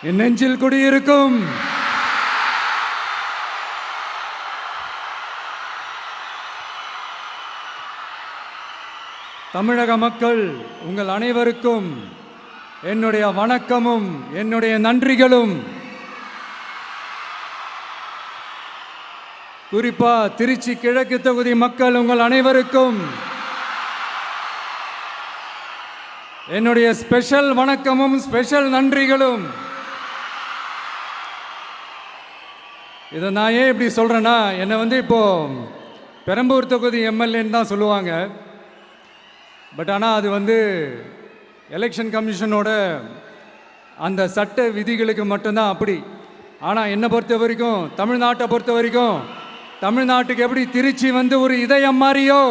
என் நெஞ்சில் குடியிருக்கும் தமிழக மக்கள் உங்கள் அனைவருக்கும் என்னுடைய வணக்கமும் என்னுடைய நன்றிகளும். குறிப்பா திருச்சி கிழக்கு தொகுதி மக்கள் உங்கள் அனைவருக்கும் என்னுடைய ஸ்பெஷல் வணக்கமும் ஸ்பெஷல் நன்றிகளும். இதை நான் ஏன் இப்படி சொல்றேன்னா, என்னை இப்போ பெரம்பூர் தொகுதி எம்எல்ஏன்னு தான் சொல்லுவாங்க. பட் ஆனால் அது எலெக்ஷன் கமிஷனோட அந்த சட்ட விதிகளுக்கு மட்டும்தான் அப்படி. ஆனால் என்னை பொறுத்த வரைக்கும், தமிழ்நாட்டை பொறுத்த வரைக்கும், தமிழ்நாட்டுக்கு எப்படி திருச்சி ஒரு இதயம் மாறியோ,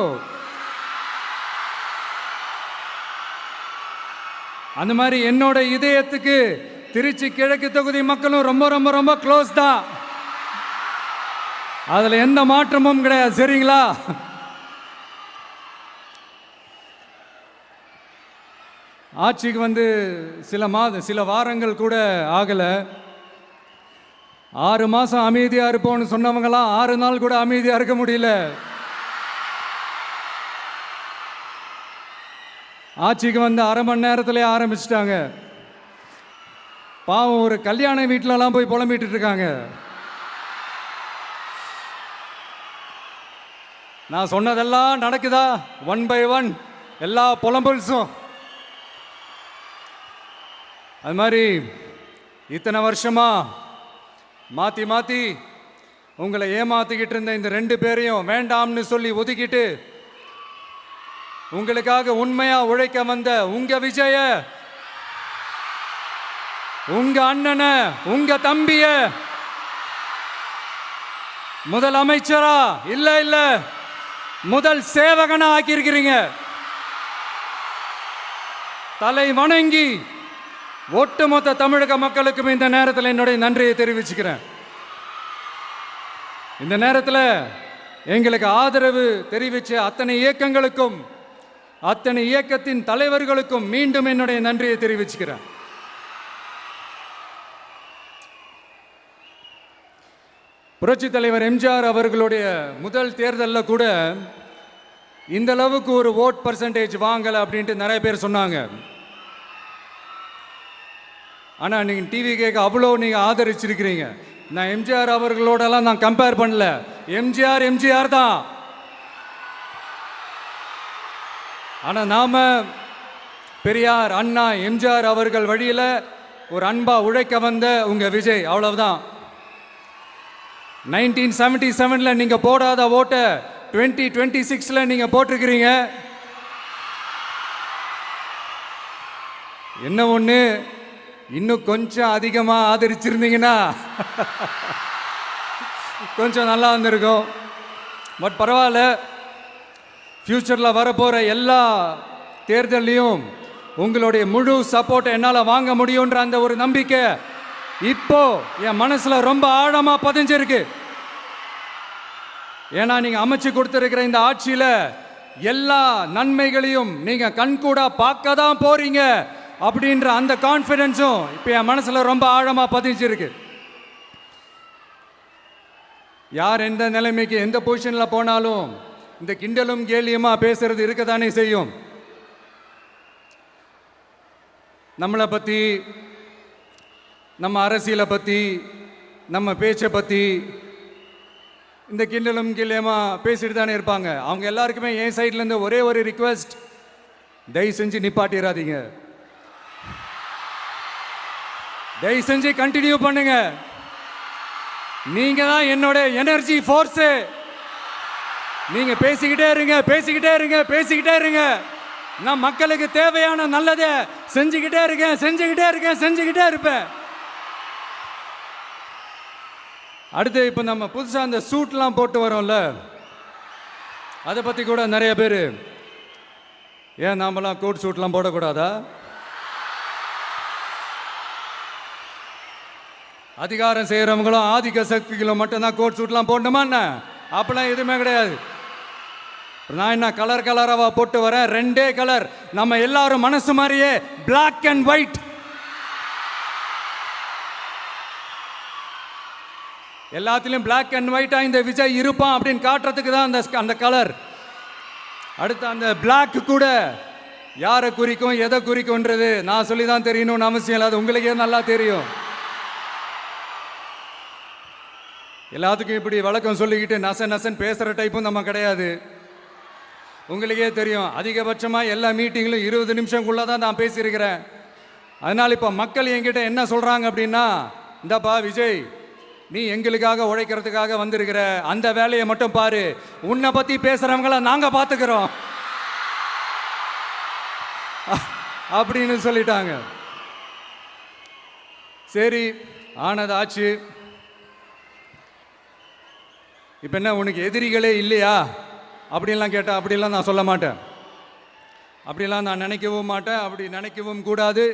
அந்த மாதிரி என்னோட இதயத்துக்கு திருச்சி கிழக்கு தொகுதி மக்களும் ரொம்ப ரொம்ப ரொம்ப க்ளோஸ் தான். அதில் எந்த மாற்றமும் கிடையாது. சரிங்களா? ஆட்சிக்கு சில வாரங்கள் கூட ஆகலை. 6 மாதம் அமைதியாக இருப்போம்னு சொன்னவங்களாம் 6 நாள் கூட அமைதியாக இருக்க முடியல. ஆட்சிக்கு அரை மணி நேரத்திலே ஆரம்பிச்சிட்டாங்க. பாவம், ஒரு கல்யாண வீட்டிலலாம் போய் புலம்பிட்டு இருக்காங்க. நான் சொன்னதெல்லாம் நடக்குதா? 1 by 1 எல்லா புலம்பல்ஸும். அது மாதிரி இத்தனை வருஷமா மாற்றி மாற்றி உங்களை ஏமாத்திக்கிட்டு இருந்த இந்த 2 பேரையும் வேண்டாம்னு சொல்லி ஒதுக்கிட்டு உங்களுக்காக உண்மையா உழைக்க வந்த உங்க விஜய, உங்க அண்ணனை, உங்க தம்பிய முதல் அமைச்சரா இல்ல முதல் சேவகனா ஆக்கியிருக்கிறீங்க. தலை வணங்கி ஒட்டுமொத்த தமிழக மக்களுக்கும் இந்த நேரத்தில் என்னுடைய நன்றியை தெரிவிச்சுக்கிறேன். இந்த நேரத்தில் எங்களுக்கு ஆதரவு தெரிவிச்ச அத்தனை இயக்கங்களுக்கும், அத்தனை இயக்கத்தின் தலைவர்களுக்கும் மீண்டும் என்னுடைய நன்றியை தெரிவிச்சுக்கிறேன். புரட்சி தலைவர் எம்ஜிஆர் அவர்களுடைய முதல் தேர்தலில் கூட இந்த அளவுக்கு ஒரு ஓட் பர்சன்டேஜ் வாங்கலை அப்படின்ட்டு நிறைய பேர் சொன்னாங்க. ஆனால் நீங்கள் டிவி கேட்க அவ்வளோ நீங்கள் ஆதரிச்சிருக்கிறீங்க. நான் எம்ஜிஆர் அவர்களோடலாம் நான் கம்பேர் பண்ணல. எம்ஜிஆர் தான். ஆனால் நாம் பெரியார், அண்ணா, எம்ஜிஆர் அவர்கள் வழியில் ஒரு அன்பா உழைக்க வந்த உங்க விஜய், அவ்வளவுதான். 1977 நீங்க போடாத ஓட்டை 2026 நீங்க போட்டிருக்கிறீங்க. என்ன ஒன்று, இன்னும் கொஞ்சம் அதிகமாக ஆதரிச்சிருந்தீங்கன்னா கொஞ்சம் நல்லா இருந்திருக்கும். பட் பரவாயில்ல, ஃப்யூச்சரில் வரப்போகிற எல்லா தேர்தலையும் உங்களுடைய முழு சப்போர்ட்டை என்னால் வாங்க முடியுன்ற அந்த ஒரு நம்பிக்கை இப்போ என் மனசில் ரொம்ப ஆழமாக பதிஞ்சிருக்கு. ஏன்னா நீங்கள் அமைச்சு கொடுத்துருக்கிற இந்த ஆட்சியில் எல்லா நன்மைகளையும் நீங்கள் கண்கூடா பார்க்க தான் போறீங்க அப்படின்ற அந்த கான்ஃபிடென்ஸும் இப்போ என் மனசில் ரொம்ப ஆழமாக பதிஞ்சிருக்கு. யார் எந்த நிலைமைக்கு எந்த பொசிஷனில் போனாலும் இந்த கிண்டலும் கேலியுமா பேசுறது இருக்கத்தானே செய்யும். நம்மளை பற்றி, நம்ம அரசியலை பற்றி, நம்ம பேச்சை பற்றி இந்த கிண்டலும் கில்லியமா பேசிட்டு தானே இருப்பாங்க. அவங்க எல்லாருக்குமே என் சைட்லேருந்து ஒரே ஒரு ரிக்வெஸ்ட், தயவு செஞ்சு நிப்பாட்டிடாதீங்க. தயவு செஞ்சு கண்டினியூ பண்ணுங்க. நீங்க தான் என்னோட எனர்ஜி ஃபோர்ஸு. நீங்க பேசிக்கிட்டே இருங்க. நான் மக்களுக்கு தேவையான நல்லதை செஞ்சுக்கிட்டே இருப்பேன். அடுத்து இப்போ நம்ம புதுசாக அந்த சூட்லாம் போட்டு வரோம்ல, அதை பற்றி கூட நிறைய பேர், ஏன் நாமெல்லாம் கோட் சூட்லாம் போடக்கூடாதா? அதிகாரம் செய்கிறவங்களும் ஆதிக்க சக்திகளும் மட்டும்தான் கோட் சூட்லாம் போடணுமா என்ன? அப்பெல்லாம் எதுவுமே கிடையாது. நான் என்ன கலராக போட்டு வரேன், 2 கலர். நம்ம எல்லாரும் மனசு மாதிரியே பிளாக் அண்ட் ஒயிட். எல்லாத்திலையும் பிளாக் அண்ட் ஒயிட்டா இந்த விஜய் இருப்பான் அப்படின்னு காட்டுறதுக்கு தான் அந்த கலர். அடுத்து அந்த பிளாக் கூட யாரை குறிக்கும் எதை குறிக்கும்ன்றது நான் சொல்லி தான் தெரியணும்னு அவசியம் இல்லை, அது உங்களுக்கே நல்லா தெரியும். எல்லாத்துக்கும் இப்படி வழக்கம் சொல்லிக்கிட்டு நசன் பேசுகிற டைப்பும் நம்ம கிடையாது. உங்களுக்கே தெரியும், அதிகபட்சமாக எல்லா மீட்டிங்கிலும் 20 நிமிஷங்குள்ளே தான் நான் பேசியிருக்கிறேன். அதனால் இப்போ மக்கள் என்கிட்ட என்ன சொல்கிறாங்க அப்படின்னா, இந்தப்பா விஜய், நீ எங்களுக்காக உழைக்கிறதுக்காக வந்திருக்கிற, அந்த வேலையை மட்டும் பாரு, உன்னை பற்றி பேசுகிறவங்கள நாங்கள் பார்த்துக்கிறோம் அப்படின்னு சொல்லிட்டாங்க. சரி, ஆனது ஆச்சு. இப்போ என்ன, உனக்கு எதிரிகளே இல்லையா அப்படின்லாம் கேட்டால் அப்படிலாம் நான் சொல்ல மாட்டேன், அப்படிலாம் நான் நினைக்கவும் மாட்டேன், அப்படி நினைக்கவும் கூடாது.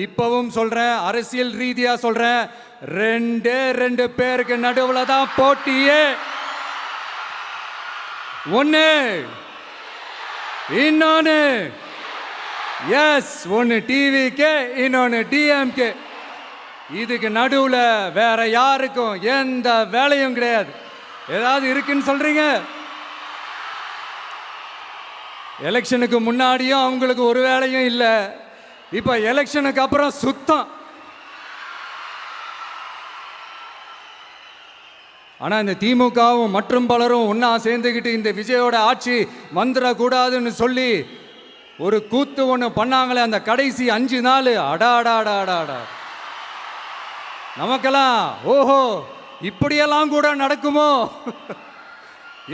இப்பவும் சொல்கிறேன், அரசியல் ரீதியாக சொல்கிறேன், 2 பேருக்கு நடுவில் தான் போட்டியே. ஒன்று இன்னொன்று, எஸ், ஒன்று டிவிக்கு, இன்னொன்று டிஎம்கே. இதுக்கு நடுவில் வேற யாருக்கும் எந்த வேலையும் கிடையாது. ஏதாவது இருக்குன்னு சொல்றீங்க? எலெக்ஷனுக்கு முன்னாடியும் அவங்களுக்கு ஒரு வேலையும் இல்லை, இப்போ எலெக்ஷனுக்கு அப்புறம் சுத்தம். ஆனால் இந்த திமுகவும் மற்றும் பலரும் ஒன்றா சேர்ந்துக்கிட்டு இந்த விஜயோட ஆட்சி வந்துடக்கூடாதுன்னு சொல்லி ஒரு கூத்து ஒன்று பண்ணாங்களே, அந்த கடைசி 5 நாள், அடாடாடாடாடா, நமக்கெல்லாம் ஓஹோ இப்படியெல்லாம் கூட நடக்குமோ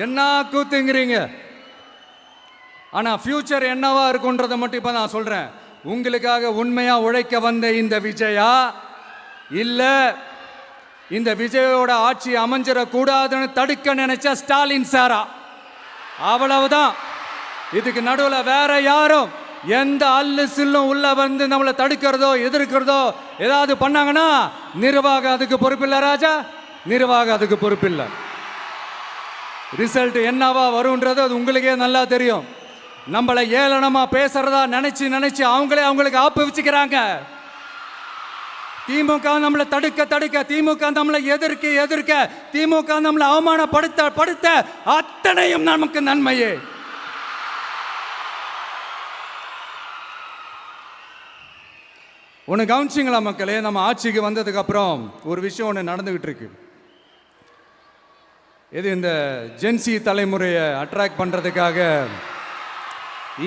என்ன கூத்துங்கிறீங்க. ஆனால் ஃபியூச்சர் என்னவா இருக்குன்றதை மட்டும் இப்போ நான் சொல்கிறேன். உங்களுக்காக உண்மையாக உழைக்க வந்த இந்த விஜயா, இல்லை இந்த விஜயோட ஆட்சி அமைஞ்சிடக்கூடாதுன்னு தடுக்க நினைச்ச ஸ்டாலின் சாரா, அவ்வளவுதான். இதுக்கு நடுவில் வேற யாரும் எந்த அல்லு சில்லும் உள்ள வந்து நம்மளை தடுக்கிறதோ எதிர்க்கிறதோ ஏதாவது பண்ணாங்கன்னா நிர்வாகம் அதுக்கு பொறுப்பில்லை ராஜா, நிர்வாகம் அதுக்கு பொறுப்பில்லை. ரிசல்ட் என்னவா வரும்ன்றது அது உங்களுக்கே நல்லா தெரியும். நம்மளை ஏளனமா பேசுறதா நினைச்சு அவங்களுக்கு ஆப்பு வச்சுக்கிறாங்க. திமுக நம்மளை தடுக்க, திமுக நம்மளை எதிர்க்க, திமுக நம்மளை அவமானப்படுத்த அத்தனையும் நமக்கு நன்மையே. ஒன்று கவனிச்சிங்களா மக்களே, நம்ம ஆட்சிக்கு வந்ததுக்கு அப்புறம் ஒரு விஷயம் ஒன்று நடந்துகிட்டு இருக்கு. இது இந்த ஜென்சி தலைமுறையை அட்ராக்ட் பண்ணுறதுக்காக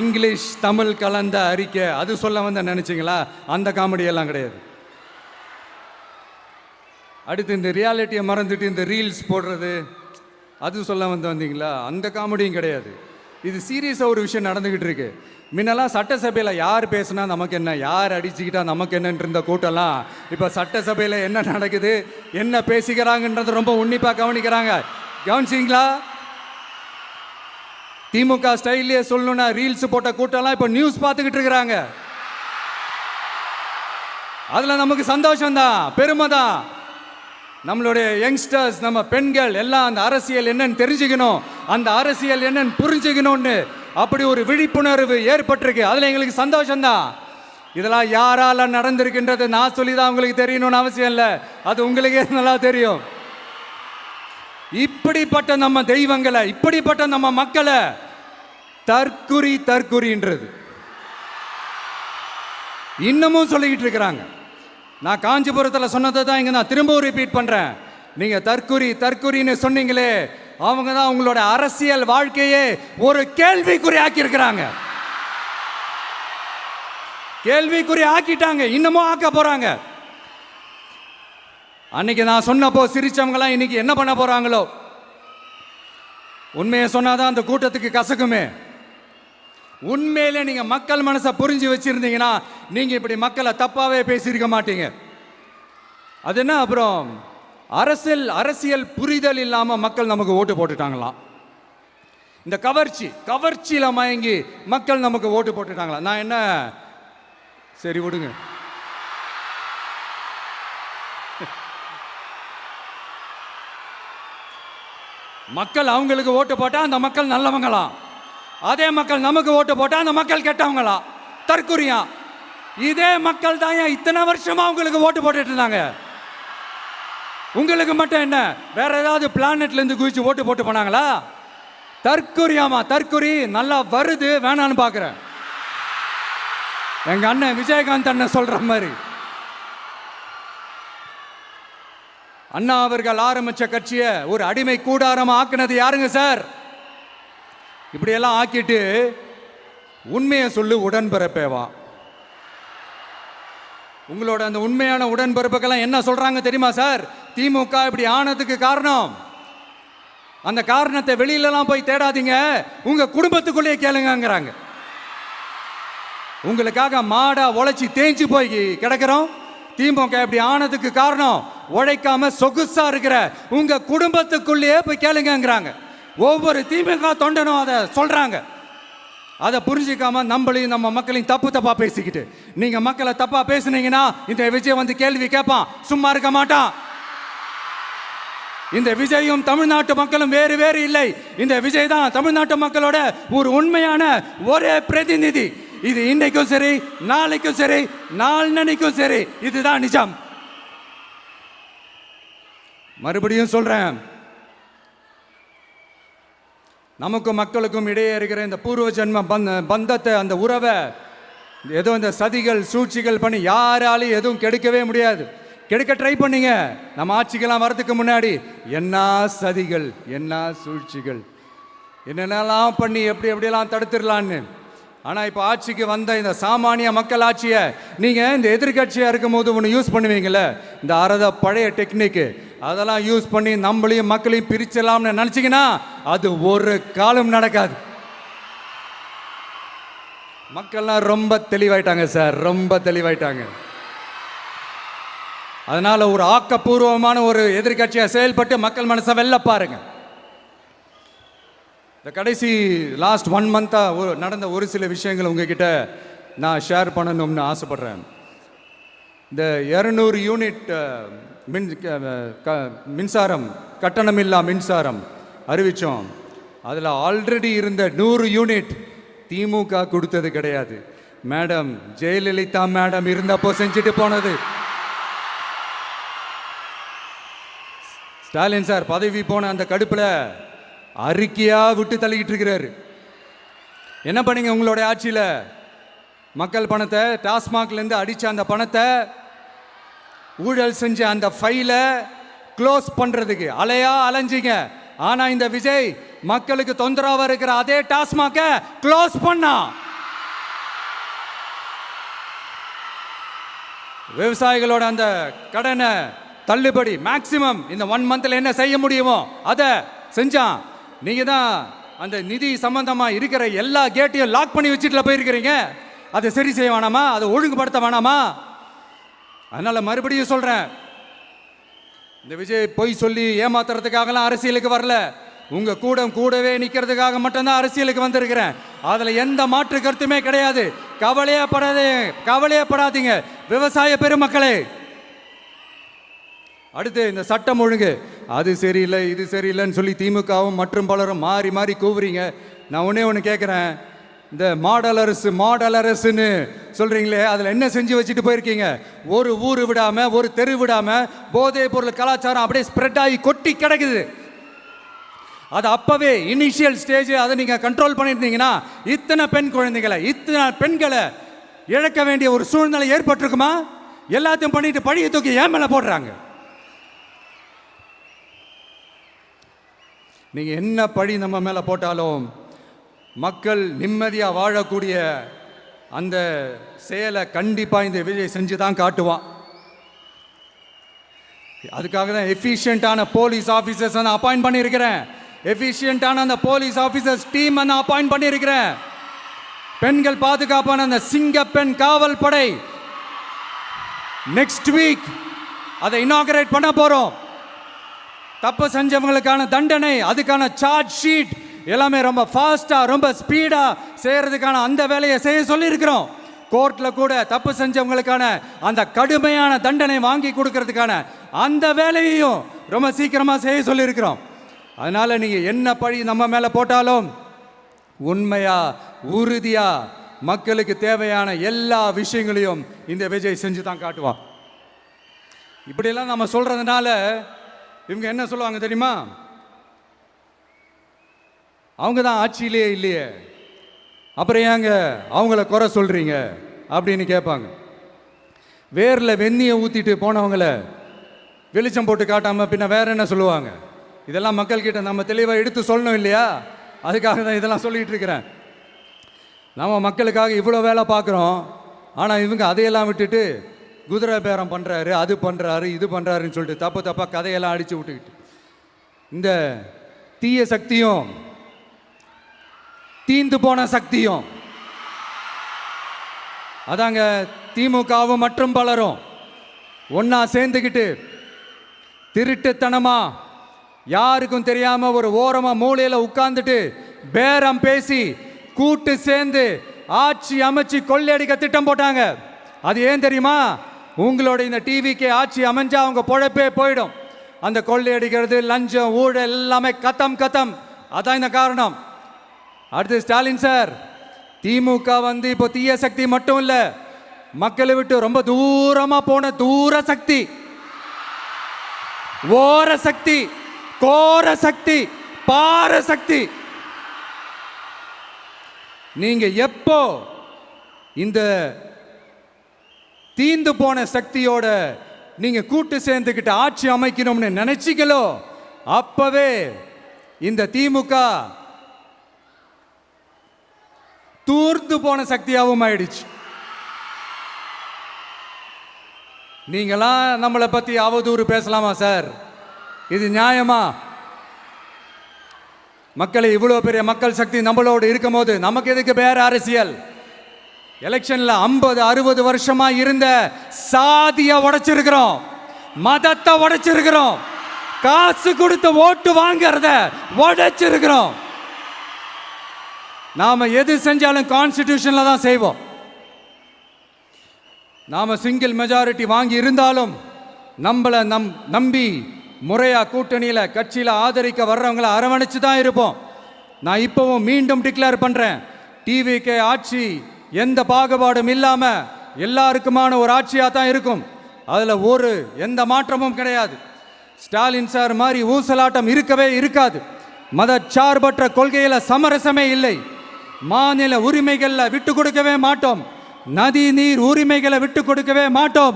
இங்கிலீஷ் தமிழ் கலந்த அறிக்கை, அது சொல்ல வந்த நினைச்சிங்களா? அந்த காமெடியெல்லாம் கிடையாது. அடுத்து இந்த ரியாலிட்டியை மறந்துட்டு இந்த ரீல்ஸ் போடுறது, அது சொல்ல வந்தீங்களா? அந்த காமெடியும் கிடையாது. இது சீரியஸாக ஒரு விஷயம் நடந்துக்கிட்டு இருக்கு. முன்னெல்லாம் சட்டசபையில் யார் பேசுனா நமக்கு என்ன, யார் அடிச்சுக்கிட்டா நமக்கு என்னன்னு இருந்த கூட்டம்லாம் இப்போ சட்டசபையில் என்ன நடக்குது, என்ன பேசிக்கிறாங்கன்றது ரொம்ப உன்னிப்பாக கவனிக்கிறாங்க. கவனிச்சிங்களா? திமுக ஸ்டைல்லையே சொல்லணும்னா ரீல்ஸ் போட்ட கூட்டம்லாம் இப்போ நியூஸ் பார்த்துக்கிட்டு இருக்கிறாங்க. அதில் நமக்கு சந்தோஷம்தான், பெருமை தான். நம்மளுடைய யங்ஸ்டர்ஸ், நம்ம பெண்கள் எல்லாம் அந்த அரசியல் என்னன்னு தெரிஞ்சுக்கணும், அந்த அரசியல் என்னன்னு புரிஞ்சுக்கணும்னு அப்படி ஒரு விழிப்புணர்வு ஏற்பட்டிருக்கு. அதில் எங்களுக்கு சந்தோஷம்தான். இதெல்லாம் யாரால நடந்திருக்கின்றது நான் சொல்லி தான் உங்களுக்கு தெரியணும்னு அவசியம் இல்லை, அது உங்களுக்கே நல்லா தெரியும். இப்படிப்பட்ட நம்ம தெய்வங்களை, இப்படிப்பட்ட நம்ம மக்களை தற்குறின்றது இன்னமும் சொல்லிக்கிட்டு இருக்கிறாங்க. நான் காஞ்சிபுரத்தில் சொன்னதை தான் இங்கே நான் திரும்பவும் ரிப்பீட் பண்ணுறேன். நீங்கள் தற்குறின்னு சொன்னீங்களே, அவங்க தான் உங்களோட அரசியல் வாழ்க்கையே ஒரு கேள்விக்குறி ஆக்கியிருக்கிறாங்க. கேள்விக்குறி ஆக்கிட்டாங்க, இன்னமும் ஆக்க போகிறாங்க. அன்னைக்கு நான் சொன்னப்போ சிரிச்சவங்களாம் இன்னைக்கு என்ன பண்ண போகிறாங்களோ. உண்மையை சொன்னாதான் அந்த கூட்டத்துக்கு கசக்குமே. உண்மையிலே நீங்க மக்கள் மனசை புரிஞ்சு வச்சிருந்தீங்கன்னா நீங்க இப்படி மக்களை தப்பாவே பேசியிருக்க மாட்டீங்க. அது என்ன, அப்புறம் அரசியல் புரிதல் இல்லாம மக்கள் நமக்கு ஓட்டு போட்டுட்டாங்களாம். இந்த கவர்ச்சியில மயங்கி மக்கள் நமக்கு ஓட்டு போட்டுட்டாங்களா? நான் என்ன, சரி விடுங்க. மக்கள் அவங்களுக்கு ஓட்டு போட்டா அந்த மக்கள் நல்லவங்களாம், அதே மக்கள் நமக்கு ஓட்டு போட்டா அந்த மக்கள் கெட்டவங்களா, தற்குறியா. இதே மக்கள் தான் இத்தனை வருஷமா அவங்களுக்கு ஓட்டு போட்டுட்டு இருந்தாங்க. உங்களுக்கு மட்டும் என்ன, வேற ஏதாவது பிளானட்ல இருந்து குதிச்சு ஓட்டு போட்டு போனாங்களா? தற்கொரியாமா, தற்கொரி நல்லா வருது, வேணான்னு பாக்குறேன். எங்க அண்ணன் விஜயகாந்த் அண்ணன் சொல்ற மாதிரி, அண்ணா அவர்கள் ஆரம்பிச்ச கட்சியை ஒரு அடிமை கூடாரமா ஆக்குனது யாருங்க சார்? இப்படியெல்லாம் ஆக்கிட்டு உண்மையை சொல்லு உடன்பிறப்பேவா. உங்களோட அந்த உண்மையான உடன்பிறப்புக்கெல்லாம் என்ன சொல்றாங்க தெரியுமா சார்? திமுக இப்படி ஆனதுக்கு காரணம், அந்த காரணத்தை வெளியிலலாம் போய் தேடாதீங்க, உங்க குடும்பத்துக்குள்ளேயே கேளுங்கிறாங்க. உங்களுக்காக மாடா உழைச்சி தேஞ்சு போய் கிடக்கிறோம். திமுக இப்படி ஆனதுக்கு காரணம் உழைக்காம சொகுசா இருக்கிற உங்க குடும்பத்துக்குள்ளேயே போய் கேளுங்கிறாங்க. ஒவ்வொரு திமுக தொண்டனும் அதை சொல்றாங்க. அதை புரிஞ்சிக்காம நம்மளையும் நம்ம மக்களையும் தப்பா பேசிக்கிட்டு, நீங்க மக்களை தப்பா பேசுனீங்கன்னா இந்த விஜய் வந்து கேள்வி கேட்பான், சும்மா இருக்க மாட்டான். இந்த விஜயும் தமிழ்நாட்டு மக்களும் வேறு வேறு இல்லை. இந்த விஜய் தான் தமிழ்நாட்டு மக்களோட ஒரு உண்மையான ஒரே பிரதிநிதி. இது இன்னைக்கும் சரி, நாளைக்கும் சரி, நாளன்னைக்கும் சரி, இதுதான் நிஜம். மறுபடியும் சொல்றேன், நமக்கும் மக்களுக்கும் இடையே இருக்கிற இந்த பூர்வ ஜென்ம பந்தத்தை, அந்த உறவை ஏதோ இந்த சதிகள் சூழ்ச்சிகள் பண்ணி யாராலையும் எதுவும் கெடுக்கவே முடியாது. கெடுக்க ட்ரை பண்ணீங்க நம்ம ஆட்சிக்கெல்லாம் வரதுக்கு முன்னாடி. என்ன சதிகள், என்ன சூழ்ச்சிகள், என்னென்னலாம் பண்ணி எப்படியெல்லாம் தடுத்துடலான்னு. ஆனால் இப்போ ஆட்சிக்கு வந்த இந்த சாமானிய மக்கள் ஆட்சியை நீங்கள் இந்த எதிர்கட்சியாக இருக்கும் போது ஒன்று யூஸ் பண்ணுவீங்களே, இந்த பழைய டெக்னிக்கு, அதெல்லாம் யூஸ் பண்ணி நம்மளையும் மக்களையும் பிரிச்சலாம்னு நினச்சிங்கன்னா அது ஒரு காலம் நடக்காது. மக்கள்லாம் ரொம்ப தெளிவாயிட்டாங்க சார், ரொம்ப தெளிவாயிட்டாங்க. அதனால ஒரு ஆக்கப்பூர்வமான ஒரு எதிர்கட்சியாக செயல்பட்டு மக்கள் மனசை வெல்ல பாருங்க. இந்த கடைசி லாஸ்ட் 1 மந்த்தாக நடந்த ஒரு சில விஷயங்கள் உங்ககிட்ட நான் ஷேர் பண்ணணும்னு ஆசைப்படுறேன். இந்த 200 யூனிட் மின்சாரம், கட்டணமில்லா மின்சாரம் அறிவித்தோம். அதில் ஆல்ரெடி இருந்த 100 யூனிட் திமுக கொடுத்தது கிடையாது. மேடம் ஜெயலலிதா மேடம் இருந்தப்போ செஞ்சுட்டு போனது. ஸ்டாலின் சார் பதவி போன அந்த கடுப்பில் அறிக்கையா விட்டு தள்ளிக்கிட்டு இருக்கிறாரு. என்ன பண்ணீங்க உங்களுடைய ஆட்சியில்? மக்கள் பணத்தை, டாஸ்மாக்லேருந்து அடித்த அந்த பணத்தை, ஊழல் செஞ்ச அந்த ஃபைலை க்ளோஸ் பண்ணுறதுக்கு அலையா அலைஞ்சிங்க. ஆனால் இந்த விஜய் மக்களுக்கு தொந்தரவாக இருக்கிற அதே டாஸ்மாக்கை க்ளோஸ் பண்ணா. விவசாயிகளோட அந்த கடனை தள்ளுபடி மேக்சிமம் இந்த 1 மந்த்ல என்ன செய்ய முடியுமோ அதை செஞ்சான். நீங்க தான் அந்த நிதி சம்பந்தமா இருக்கிற எல்லா கேட்டையும் லாக் பண்ணி வச்சுட்டு போயிருக்கிறீங்க. அதை சரி செய்ய வேணாமா? அதை ஒழுங்குபடுத்த வேணாமா? அதனால மறுபடியும் சொல்றேன், இந்த விஜய் பொய் சொல்லி ஏமாத்துறதுக்காகலாம் அரசியலுக்கு வரல. உங்க கூடவே நிக்கிறதுக்காக மட்டும்தான் அரசியலுக்கு வந்திருக்கிறேன். அதுல எந்த மாற்று கருத்துமே கிடையாது. கவலையப்படாதீங்க விவசாய பெருமக்களே. அடுத்து இந்த சட்டம் ஒழுங்கு, அது சரியில்லை இது சரியில்லைன்னு சொல்லி திமுகவும் மற்றும் பலரும் மாறி மாறி கூவுறீங்க. நான் ஒன்று கேட்குறேன், இந்த மாடல் அரசுன்னு சொல்கிறீங்களே, அதில் என்ன செஞ்சு வச்சுட்டு போயிருக்கீங்க? ஒரு ஊர் விடாமல், ஒரு தெரு விடாமல் போதைப் பொருள் கலாச்சாரம் அப்படியே ஸ்ப்ரெட் ஆகி கொட்டி கிடக்குது. அது அப்போவே இனிஷியல் ஸ்டேஜ் அதை நீங்கள் கண்ட்ரோல் பண்ணியிருந்தீங்கன்னா இத்தனை பெண்களை இழக்க வேண்டிய ஒரு சூழ்நிலை ஏற்பட்டிருக்குமா? எல்லாத்தையும் பண்ணிட்டு பழியை தூக்கி ஏன் மேலே போடுறாங்க. நீங்கள் என்ன பழி நம்ம மேலே போட்டாலும் மக்கள் நிம்மதியாக வாழக்கூடிய அந்த செயலை கண்டிப்பாக இந்த விஜய் செஞ்சு தான் காட்டுவான். அதுக்காக தான் எஃபிஷியண்டான போலீஸ் ஆஃபீஸர்ஸ் நான் அப்பாயிண்ட் பண்ணியிருக்கிறேன். எஃபிஷியண்டான அந்த போலீஸ் ஆஃபீஸர்ஸ் டீம் நான் அப்பாயிண்ட் பண்ணியிருக்கிறேன். பெண்கள் பாதுகாப்பான அந்த சிங்கப்பெண் காவல் படை நெக்ஸ்ட் வீக் அதை இனாகரேட் பண்ண போகிறோம். தப்பு செஞ்சவங்களுக்கான தண்டனை, அதுக்கான சார்ஜ் ஷீட் எல்லாமே ரொம்ப ஃபாஸ்ட்டாக ரொம்ப ஸ்பீடாக செய்கிறதுக்கான அந்த வேலையை செய்ய சொல்லியிருக்கிறோம். கோர்ட்டில் கூட தப்பு செஞ்சவங்களுக்கான அந்த கடுமையான தண்டனை வாங்கி கொடுக்கறதுக்கான அந்த வேலையையும் ரொம்ப சீக்கிரமாக செய்ய சொல்லியிருக்கிறோம். அதனால் நீங்கள் என்ன பழி நம்ம மேலே போட்டாலும் உண்மையாக உறுதியாக மக்களுக்கு தேவையான எல்லா விஷயங்களையும் இந்த விஜய் செஞ்சு தான் காட்டுவான். இப்படியெல்லாம் நம்ம சொல்கிறதுனால இவங்க என்ன சொல்லுவாங்க தெரியுமா? அவங்க தான் ஆட்சியிலே இல்லையே, அப்புறம் ஏங்க அவங்கள குறை சொல்றீங்க அப்படின்னு கேட்பாங்க. வேரில் வெந்நியை ஊற்றிட்டு போனவங்கள வெளிச்சம் போட்டு காட்டாமல் பின்ன வேற என்ன சொல்லுவாங்க? இதெல்லாம் மக்கள்கிட்ட நம்ம தெளிவாக எடுத்து சொல்லணும் இல்லையா? அதுக்காக தான் இதெல்லாம் சொல்லிகிட்டு இருக்கிறேன். நம்ம மக்களுக்காக இவ்வளோ வேலை பார்க்குறோம், ஆனால் இவங்க அதையெல்லாம் விட்டுட்டு குதிரை பேரம் பண்ணுறாரு, அது பண்ணுறாரு, இது பண்ணுறாருன்னு சொல்லிட்டு தப்பு தப்பாக கதையெல்லாம் அடித்து விட்டுக்கிட்டு இந்த தீய சக்தியும் தீந்து போன சக்தியும் அதாங்க திமுகவும் மற்றும் பலரும் ஒன்னா சேர்ந்துக்கிட்டு திருட்டுத்தனமா யாருக்கும் தெரியாம ஒரு ஓரமா மூலையில உட்கார்ந்துட்டு பேரம் பேசி கூட்டு சேர்ந்து ஆட்சி அமைச்சு கொள்ளையடிக்க திட்டம் போட்டாங்க. அது ஏன் தெரியுமா? உங்களோட இந்த டிவிக்கு ஆட்சி அமைஞ்சா அவங்க பொழப்பே போயிடும். அந்த கொள்ளையடிக்கிறது, லஞ்சம், ஊழல் எல்லாமே கத்தம் கத்தம். அதான் இந்த காரணம். அடுத்து ஸ்டாலின் சார், திமுக இப்போ தீய சக்தி மட்டும் இல்ல, மக்களை விட்டு ரொம்ப தூரமா போன தூர சக்தி, ஓர சக்தி, கோர சக்தி, பார சக்தி. நீங்க எப்போ இந்த தீந்து போன சக்தியோட நீங்க கூட்டு சேர்ந்துக்கிட்டு ஆட்சி அமைக்கணும்னு நினைச்சீங்களோ, அப்பவே இந்த திமுக தூர்ந்து போன சக்தியாகவும் ஆயிடுச்சு. நீங்களாம் நம்மளை பத்தி அவதூறு பேசலாமா சார்? இது நியாயமா? மக்களை இவ்வளோ பெரிய மக்கள் சக்தி நம்மளோடு இருக்கும் போது நமக்கு எதுக்கு வேற அரசியல்? எலெக்ஷன்ல 50-60 வருஷமா இருந்த சாதியை உடைச்சிருக்கிறோம், மதத்தை உடைச்சிருக்கிறோம், காசு கொடுத்து ஓட்டு வாங்கறத உடைச்சிருக்கிறோம். நாம எது செஞ்சாலும் கான்ஸ்டிடியூஷன்ல தான் செய்வோம். நாம சிங்கிள் மெஜாரிட்டி வாங்கி இருந்தாலும் நம்மளை நம்பி முறையா கூட்டணியில கட்சியில ஆதரிக்க வர்றவங்களை அரவணைச்சு தான் இருப்போம். நான் இப்பவும் மீண்டும் டிக்ளேர் பண்றேன், டிவிகே ஆட்சி எந்த பாகுபாடும் இல்லாம எல்லாருக்குமான ஒரு ஆட்சியா தான் இருக்கும். அதுல எந்த மாற்றமும் கிடையாது. ஸ்டாலின் சார் மாதிரி ஊசலாட்டம் இருக்கவே இருக்காது. மதச்சார்பற்ற கொள்கையில சமரசமே இல்லை. மாநில உரிமைகளை விட்டு கொடுக்கவே மாட்டோம். நதி நீர் உரிமைகளை விட்டு கொடுக்கவே மாட்டோம்.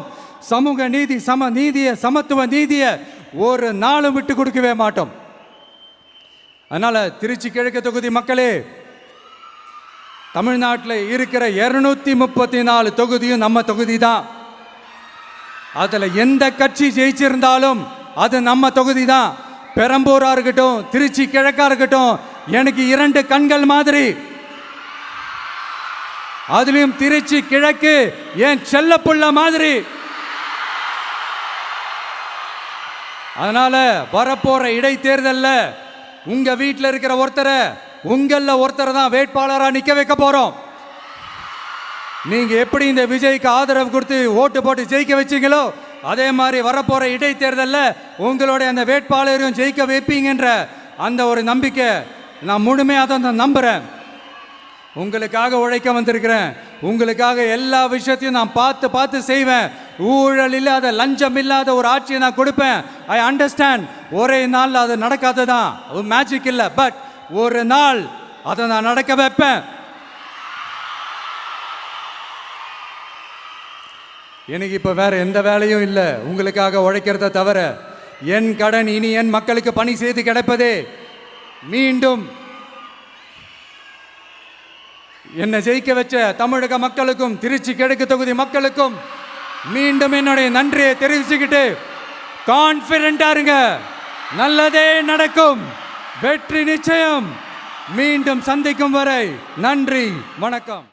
சமூக நீதி, சம நீதிய, சமத்துவ நீதிய ஒரு நாளும் விட்டு கொடுக்கவே மாட்டோம். அதனால திருச்சி கிழக்கு தொகுதி மக்களே, தமிழ்நாட்டில் இருக்கிற 234 தொகுதியும் நம்ம தொகுதி தான். அதுல எந்த கட்சி ஜெயிச்சிருந்தாலும் அது நம்ம தொகுதி தான். பெரம்பூரா இருக்கட்டும், திருச்சி கிழக்கா இருக்கட்டும், எனக்கு 2 கண்கள் மாதிரி. அதுலயும் திருச்சி கிழக்கு என் செல்ல புள்ள மாதிரி. அதனால வரப்போற இடைத்தேர்தல்ல உங்க வீட்டில் இருக்கிற ஒருத்தரை, உங்கள ஒருத்தரை தான் வேட்பாளரா நிக்க வைக்க போறோம். நீங்க எப்படி இந்த விஜய்க்கு ஆதரவு கொடுத்து ஓட்டு போட்டு ஜெயிக்க வச்சீங்களோ, அதே மாதிரி வரப்போற இடைத்தேர்தல்ல உங்களுடைய அந்த வேட்பாளரையும் ஜெயிக்க வைப்பீங்கன்ற அந்த ஒரு நம்பிக்கை நான் முழுமையாக தான் நம்புறேன். உங்களுக்காக உழைக்க வந்திருக்கிறேன். உங்களுக்காக எல்லா விஷயத்தையும் நான் பார்த்து பார்த்து செய்வேன். ஊழல் இல்லாத, லஞ்சம் இல்லாத ஒரு ஆட்சியை நான் கொடுப்பேன். I understand. ஒரே நாள் அது நடக்காததான், ஒரு மேஜிக் இல்லை. பட் ஒரு நாள் அதை நான் நடக்க வைப்பேன். எனக்கு இப்போ வேற எந்த வேலையும் இல்லை உங்களுக்காக உழைக்கிறத தவிர. என் கடன் இனி என் மக்களுக்கு பணி செய்து கிடைப்பதே. மீண்டும் என்னை ஜெயிக்க வச்ச தமிழக மக்களுக்கும் திருச்சி கிழக்கு தொகுதி மக்களுக்கும் மீண்டும் என்னுடைய நன்றியை தெரிவிச்சுக்கிட்டு கான்ஃபிடென்ட்டா இருங்க, நல்லதே நடக்கும், வெற்றி நிச்சயம். மீண்டும் சந்திக்கும் வரை நன்றி, வணக்கம்.